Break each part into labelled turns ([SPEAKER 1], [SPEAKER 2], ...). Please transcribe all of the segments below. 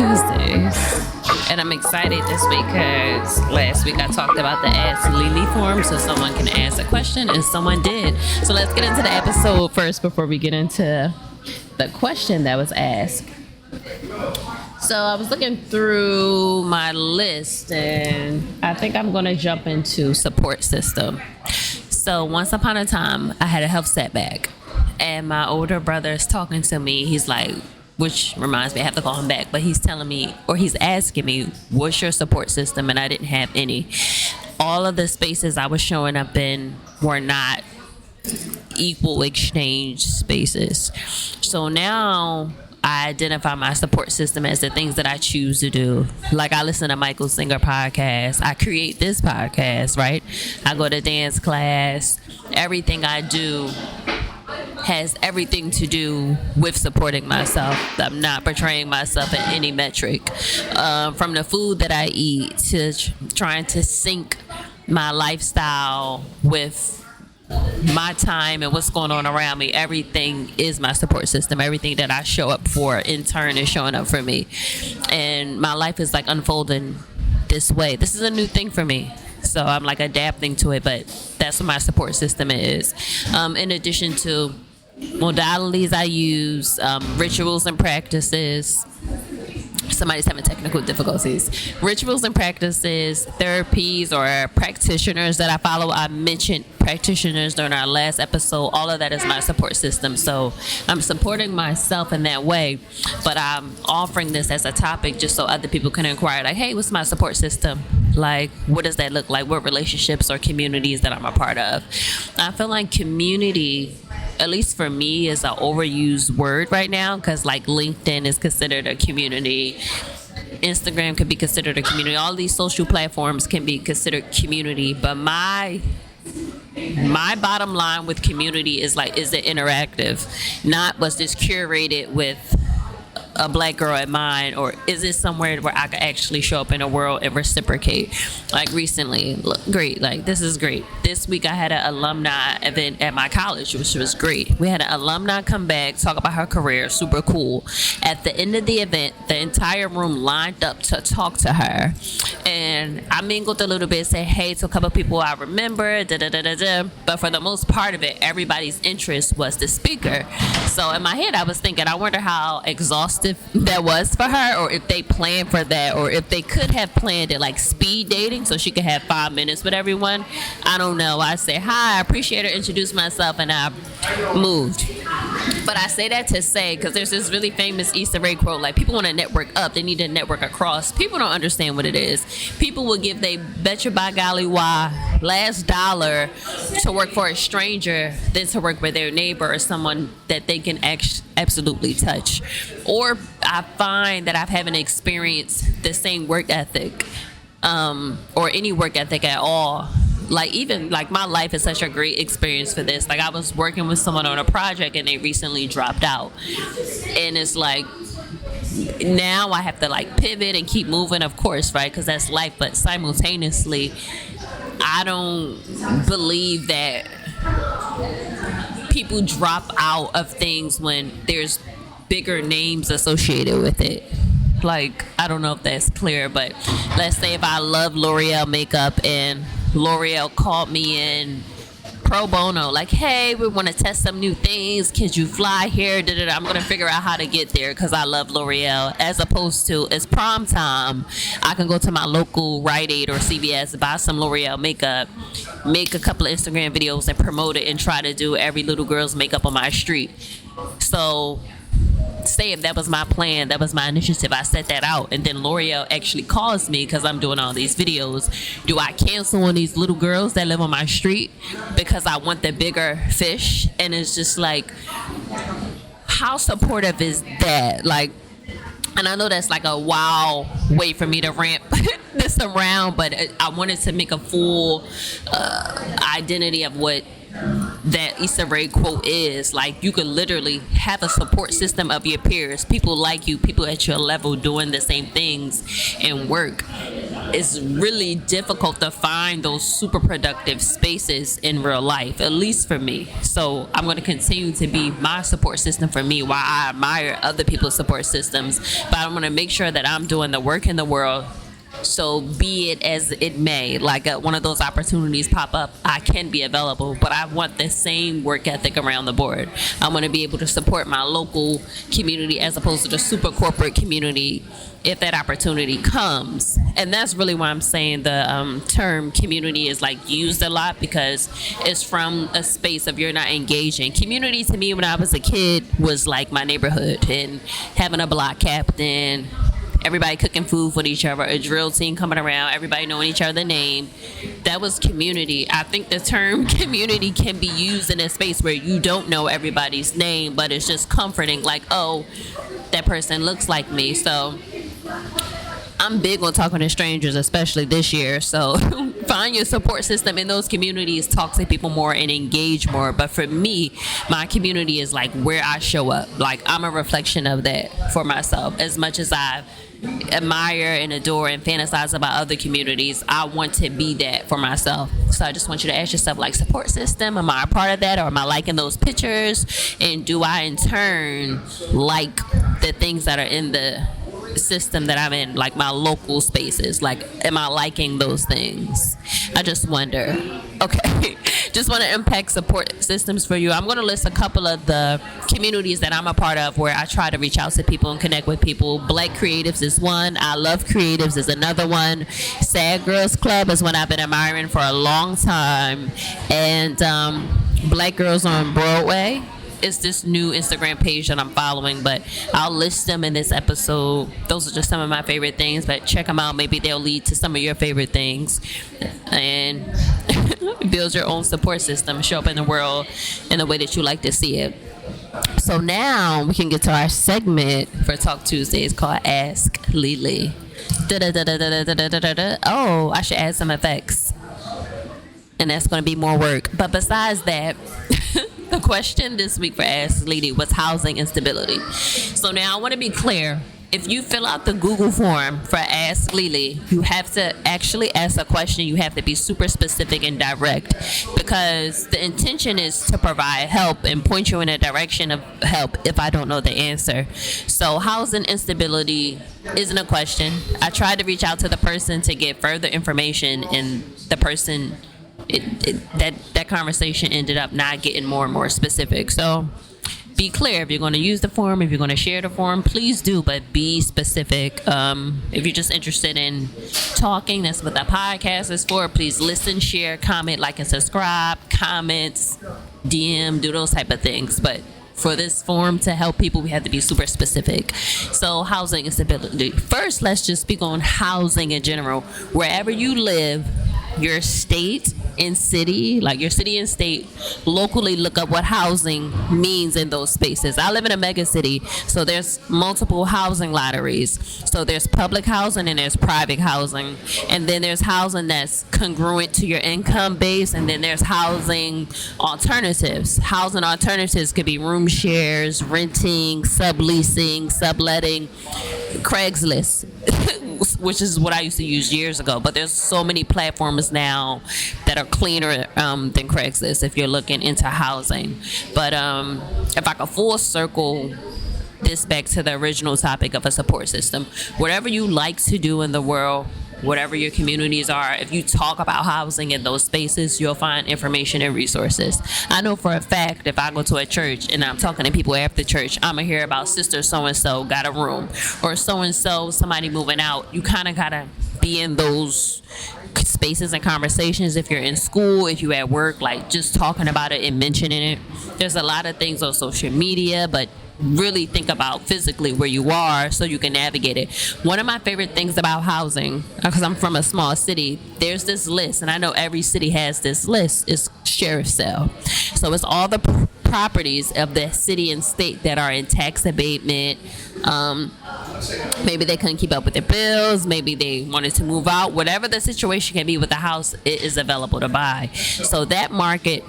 [SPEAKER 1] Tuesdays. And I'm excited this week because last week I talked about the Ask Lily form so someone can ask a question, and someone did. So let's get into the episode first before we get into the question that was asked. So I was looking through my list, and I think I'm going to jump into support system. So once upon a time, I had a health setback, and my older brother is talking to me. He's like, which reminds me, I have to call him back, but he's telling me, or he's asking me, what's your support system? And I didn't have any. All of the spaces I was showing up in were not equal exchange spaces. So now I identify my support system as the things that I choose to do. Like I listen to Michael Singer podcast. I create this podcast, right? I go to dance class. Everything I do has everything to do with supporting myself. I'm not portraying myself in any metric. From the food that I eat to trying to sync my lifestyle with my time and what's going on around me, everything is my support system. Everything that I show up for in turn is showing up for me. And my life is like unfolding this way. This is a new thing for me. So I'm like adapting to it, but that's what my support system is. In addition to modalities I use, rituals and practices. Somebody's having technical difficulties. Rituals and practices, therapies, or practitioners that I follow. I mentioned practitioners during our last episode. All of that is my support system. So I'm supporting myself in that way, but I'm offering this as a topic just so other people can inquire, like, hey, what's my support system? Like, what does that look like? What relationships or communities that I'm a part of? I feel like community, at least for me, is an overused word right now, because like LinkedIn is considered a community. Instagram could be considered a community. All these social platforms can be considered community. But my bottom line with community is like, is it interactive? Not was this curated with a black girl in mind, or is it somewhere where I could actually show up in the world and reciprocate? Like recently, look, great, like this is great. This week I had an alumni event at my college, which was great. We had an alumni come back, talk about her career, super cool. At the end of the event, the entire room lined up to talk to her, and I mingled a little bit, said hey to a couple of people I remember, but for the most part of it, everybody's interest was the speaker. So in my head, I was thinking, I wonder how exhaustive that was for her, or if they planned for that, or if they could have planned it like speed dating so she could have 5 minutes with everyone. I don't know. I say hi, I appreciate her, introduced myself, and I moved. But I say that to say, because there's this really famous Issa Rae quote, like, people want to network up, they need to network across. People don't understand what it is. People will give they betcha by golly why last dollar to work for a stranger than to work with their neighbor or someone that they can absolutely touch. Or I find that I haven't experienced the same work ethic, or any work ethic at all. Like, even like my life is such a great experience for this. Like, I was working with someone on a project and they recently dropped out, and it's like now I have to like pivot and keep moving, of course, right, because that's life. But simultaneously, I don't believe that people drop out of things when there's bigger names associated with it. Like, I don't know if that's clear, but let's say if I love L'Oreal makeup and L'Oreal called me in pro bono, like, hey, we want to test some new things, could you fly here? I'm going to figure out how to get there because I love L'Oreal, as opposed to it's prom time, I can go to my local Rite Aid or CVS, buy some L'Oreal makeup, make a couple of Instagram videos and promote it, and try to do every little girl's makeup on my street. So say if that was my plan, that was my initiative, I set that out, and then L'Oreal actually calls me because I'm doing all these videos, do I cancel on these little girls that live on my street because I want the bigger fish? And it's just like, how supportive is that? Like, and I know that's like a wild way for me to ramp this around, but I wanted to make a full identity of what that Issa Rae quote is. Like, you could literally have a support system of your peers, people like you, people at your level doing the same things and work. it's really difficult to find those super productive spaces in real life, at least for me. So I'm going to continue to be my support system for me while I admire other people's support systems. But I'm going to make sure that I'm doing the work in the world. So be it as it may, like one of those opportunities pop up, I can be available, but I want the same work ethic around the board. I want to be able to support my local community as opposed to the super corporate community if that opportunity comes. And that's really why I'm saying the term community is like used a lot, because it's from a space of you're not engaging. Community to me when I was a kid was like my neighborhood and having a block captain, everybody cooking food for each other, a drill team coming around, everybody knowing each other's name. That was community. I think the term community can be used in a space where you don't know everybody's name, but it's just comforting, like, oh, that person looks like me. So I'm big on talking to strangers, especially this year. So find your support system in those communities, talk to people more and engage more. But for me, my community is like where I show up. Like I'm a reflection of that for myself. As much as I admire and adore and fantasize about other communities, I want to be that for myself. So I just want you to ask yourself, like, support system, am I a part of that, or am I liking those pictures? And do I in turn like the things that are in the system that I'm in, like my local spaces? Like, am I liking those things? I just wonder. Okay. Just want to impact support systems for you. I'm going to list a couple of the communities that I'm a part of where I try to reach out to people and connect with people. Black Creatives is one. I Love Creatives is another one. Sad Girls Club is one I've been admiring for a long time. And Black Girls on Broadway. It's this new Instagram page that I'm following, but I'll list them in this episode. Those are just some of my favorite things, but check them out. Maybe they'll lead to some of your favorite things. And build your own support system. Show up in the world in the way that you like to see it. So now we can get to our segment for Talk Tuesdays called Ask Lily. Oh, I should add some effects. And that's going to be more work. But besides that, the question this week for Ask Lily was housing instability. So now I want to be clear. If you fill out the Google form for Ask Lily, you have to actually ask a question. You have to be super specific and direct, because the intention is to provide help and point you in a direction of help if I don't know the answer. So housing instability isn't a question. I tried to reach out to the person to get further information, and the person, that conversation ended up not getting more and more specific. So be clear. If you're going to use the form, if you're going to share the form, please do, but be specific. If you're just interested in talking, that's what the podcast is for. Please listen, share, comment, like, and subscribe, comments, DM, do those type of things. But for this form to help people, we have to be super specific. So housing instability. First, let's just speak on housing in general. Wherever you live, your state and city, like your city and state, locally look up what housing means in those spaces. I live in a mega city, so there's multiple housing lotteries. So there's public housing and there's private housing. And then there's housing that's congruent to your income base, and then there's housing alternatives. Housing alternatives could be room shares, renting, subleasing, subletting, Craigslist, which is what I used to use years ago. But there's so many platforms now that are cleaner than Craigslist if you're looking into housing. But if I could full circle this back to the original topic of a support system, whatever you like to do in the world, whatever your communities are, if you talk about housing in those spaces, you'll find information and resources. I know for a fact, if I go to a church and I'm talking to people after church, I'm going to hear about sister so-and-so got a room, or so-and-so, somebody moving out. You kind of got to be in those spaces and conversations. If you're in school, if you're at work, like just talking about it and mentioning it. There's a lot of things on social media, but really think about physically where you are so you can navigate it. One of my favorite things about housing, because I'm from a small city, there's this list, and I know every city has this list, is sheriff's sale. So it's all the properties of the city and state that are in tax abatement. Maybe they couldn't keep up with their bills, maybe they wanted to move out. Whatever the situation can be with the house, it is available to buy. So that market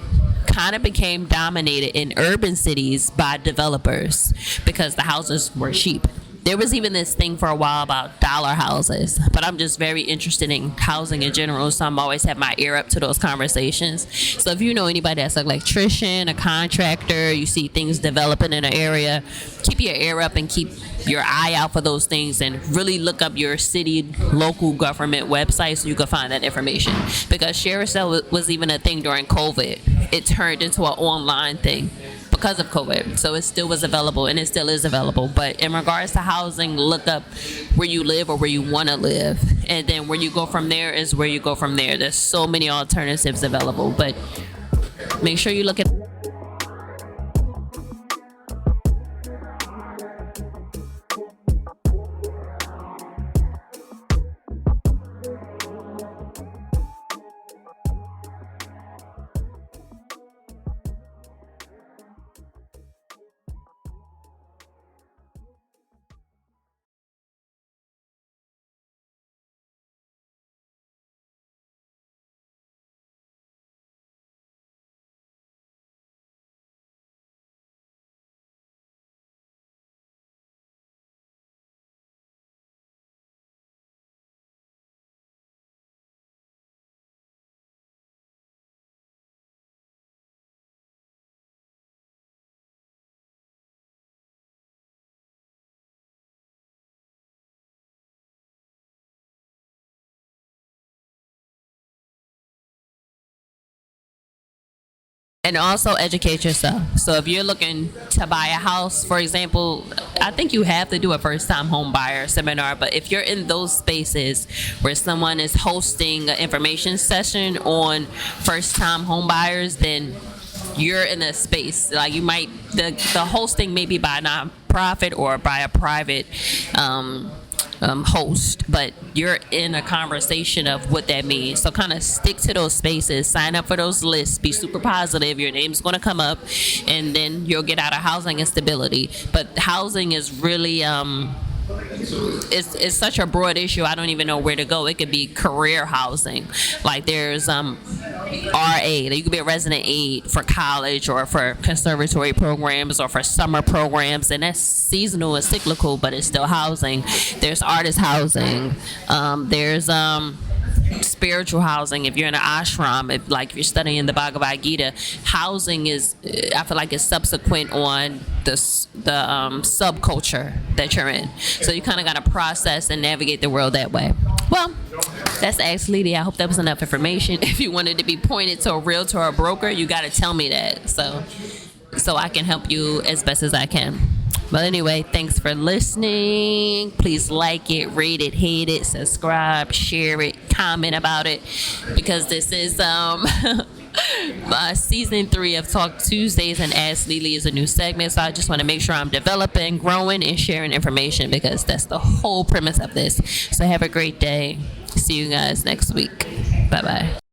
[SPEAKER 1] kind of became dominated in urban cities by developers because the houses were cheap. There was even this thing for a while about dollar houses, but I'm just very interested in housing in general, so I'm always have my ear up to those conversations. So if you know anybody that's an electrician, a contractor, you see things developing in an area, keep your ear up and keep your eye out for those things, and really look up your city local government website so you can find that information, because share sale was even a thing during COVID. It turned into an online thing because of COVID. So it still was available, and it still is available. But in regards to housing, look up where you live or where you want to live. And then where you go from there is where you go from there. There's so many alternatives available. But make sure you look at... And also educate yourself. So if you're looking to buy a house, for example, I think you have to do a first time home buyer seminar. But if you're in those spaces where someone is hosting an information session on first time home buyers, then you're in a space like you might, the hosting may be by a nonprofit or by a private host, but you're in a conversation of what that means. So kind of stick to those spaces, sign up for those lists, be super positive. Your name's going to come up, and then you'll get out of housing instability. But housing is really it's such a broad issue. I don't even know where to go. It could be career housing, like there's RA. You could be a resident aide for college or for conservatory programs or for summer programs, and that's seasonal and cyclical, but it's still housing. There's artist housing. There's spiritual housing. If you're in an ashram, if you're studying the Bhagavad Gita, housing is, I feel like, it's subsequent on the subculture that you're in. So you kind of got to process and navigate the world that way. Well, that's Ask Lady. I hope that was enough information. If you wanted to be pointed to a realtor or a broker, you got to tell me that, so I can help you as best as I can. But anyway, thanks for listening. Please like it, rate it, hate it, subscribe, share it, comment about it, because this is season 3 of Talk Tuesdays, and Ask Lily is a new segment. So I just want to make sure I'm developing, growing, and sharing information, because that's the whole premise of this. So have a great day. See you guys next week. Bye-bye.